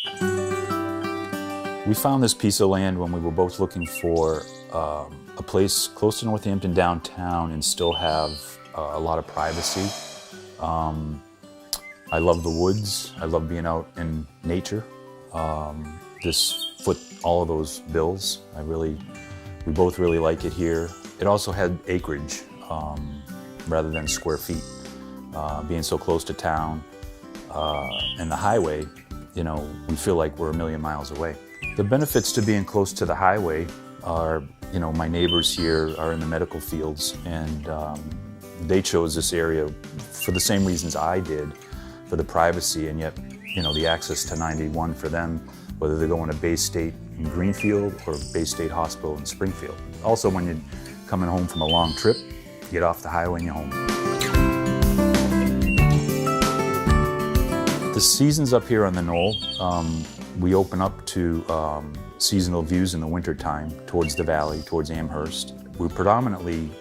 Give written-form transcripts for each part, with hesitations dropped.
We found this piece of land when we were both looking for a place close to Northampton downtown and still have a lot of privacy. I love the woods. I love being out in nature. This foot all of those bills. We both really like it here. It also had acreage rather than square feet. Being so close to town and the highway, you know, we feel like we're a million miles away. The benefits to being close to the highway are, you know, my neighbors here are in the medical fields, and they chose this area for the same reasons I did, for the privacy, and yet, you know, the access to 91 for them, whether they're going to Bay State in Greenfield or Bay State Hospital in Springfield. Also, when you're coming home from a long trip, get off the highway and you're home. The seasons up here on the knoll, we open up to seasonal views in the wintertime towards the valley, towards Amherst. We're predominantly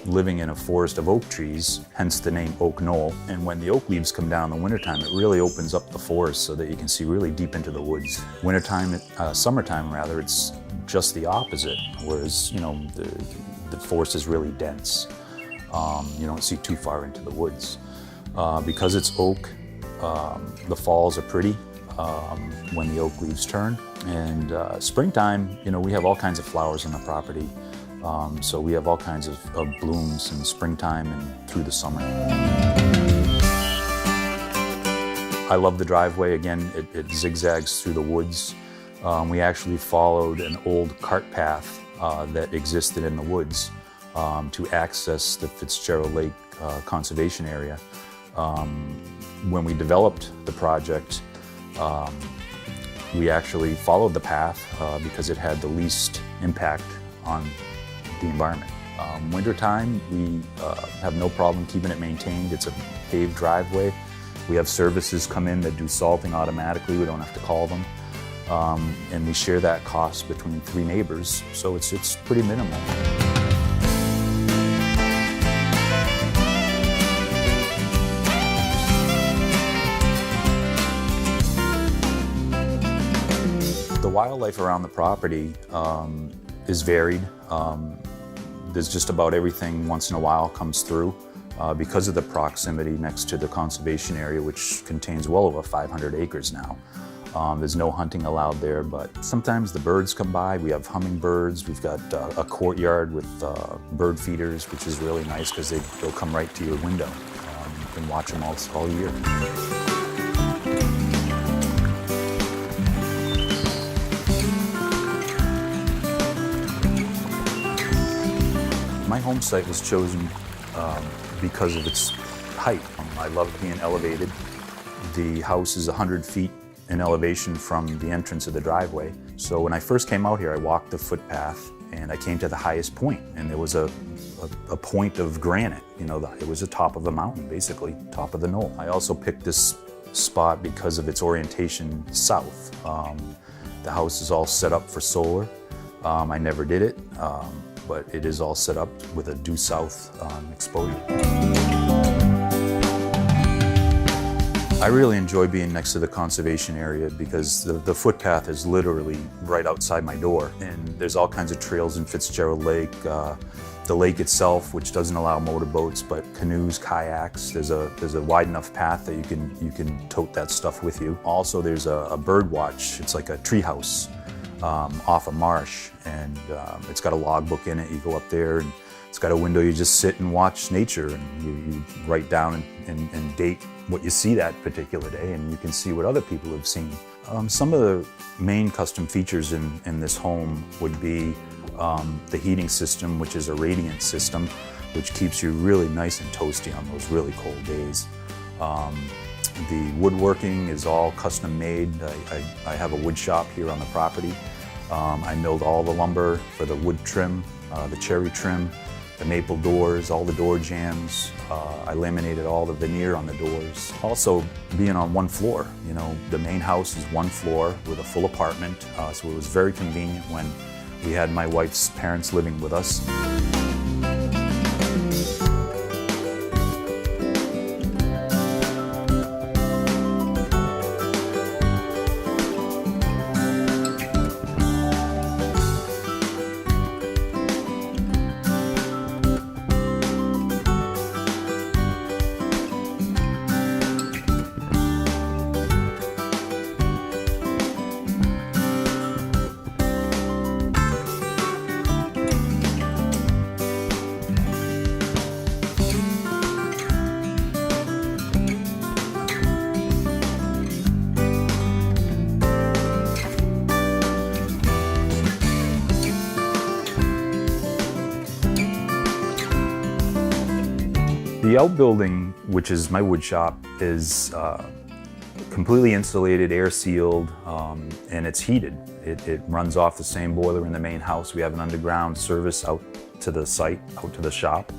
living in a forest of oak trees, hence the name Oak Knoll. And when the oak leaves come down in the wintertime, it really opens up the forest so that you can see really deep into the woods. Wintertime, summertime rather, it's just the opposite, whereas, you know, the forest is really dense. You don't see too far into the woods. Because it's oak, the falls are pretty when the oak leaves turn. And springtime, you know, we have all kinds of flowers on the property. So we have all kinds of blooms in springtime and through the summer. I love the driveway. Again, it zigzags through the woods. We actually followed an old cart path that existed in the woods to access the Fitzgerald Lake Conservation Area. When we developed the project, we actually followed the path because it had the least impact on the environment. Wintertime, we have no problem keeping it maintained. It's a paved driveway. We have services come in that do salting automatically. We don't have to call them. And we share that cost between 3 neighbors, so it's pretty minimal. The wildlife around the property is varied. There's just about everything once in a while comes through because of the proximity next to the conservation area, which contains well over 500 acres now. There's no hunting allowed there, but sometimes the birds come by. We have hummingbirds. We've got a courtyard with bird feeders, which is really nice because they'll come right to your window. You can watch them all year. My home site was chosen because of its height. I love being elevated. The house is 100 feet in elevation from the entrance of the driveway. So when I first came out here, I walked the footpath and I came to the highest point, and there was a point of granite. You know, it was the top of the mountain, basically, top of the knoll. I also picked this spot because of its orientation south. The house is all set up for solar. I never did it. But it is all set up with a due south exposure. I really enjoy being next to the conservation area because the footpath is literally right outside my door, and there's all kinds of trails in Fitzgerald Lake. The lake itself, which doesn't allow motorboats, but canoes, kayaks. There's a wide enough path that you can tote that stuff with you. Also, there's a bird watch. It's like a tree house. Off a marsh, and it's got a logbook in it. You go up there and it's got a window. You just sit and watch nature, and you write down and date what you see that particular day, and you can see what other people have seen. Some of the main custom features in this home would be the heating system, which is a radiant system, which keeps you really nice and toasty on those really cold days. The woodworking is all custom made. I have a wood shop here on the property. I milled all the lumber for the wood trim, the cherry trim, the maple doors, all the door jambs. I laminated all the veneer on the doors. Also, being on one floor, you know, the main house is one floor with a full apartment, so it was very convenient when we had my wife's parents living with us. The outbuilding, which is my wood shop, is completely insulated, air sealed, and it's heated. It runs off the same boiler in the main house. We have an underground service out to the site, out to the shop.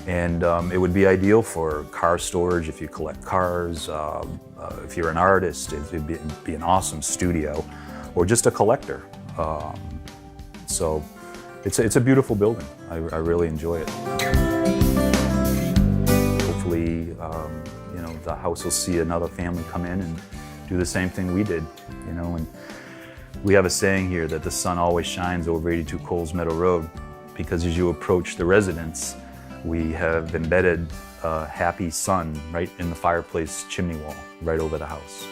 And it would be ideal for car storage if you collect cars, if you're an artist, it'd be an awesome studio, or just a collector. So it's a beautiful building. I really enjoy it. Hopefully, you know, the house will see another family come in and do the same thing we did, you know. And we have a saying here that the sun always shines over 82 Coles Meadow Road, because as you approach the residence, we have embedded a happy sun right in the fireplace chimney wall, right over the house.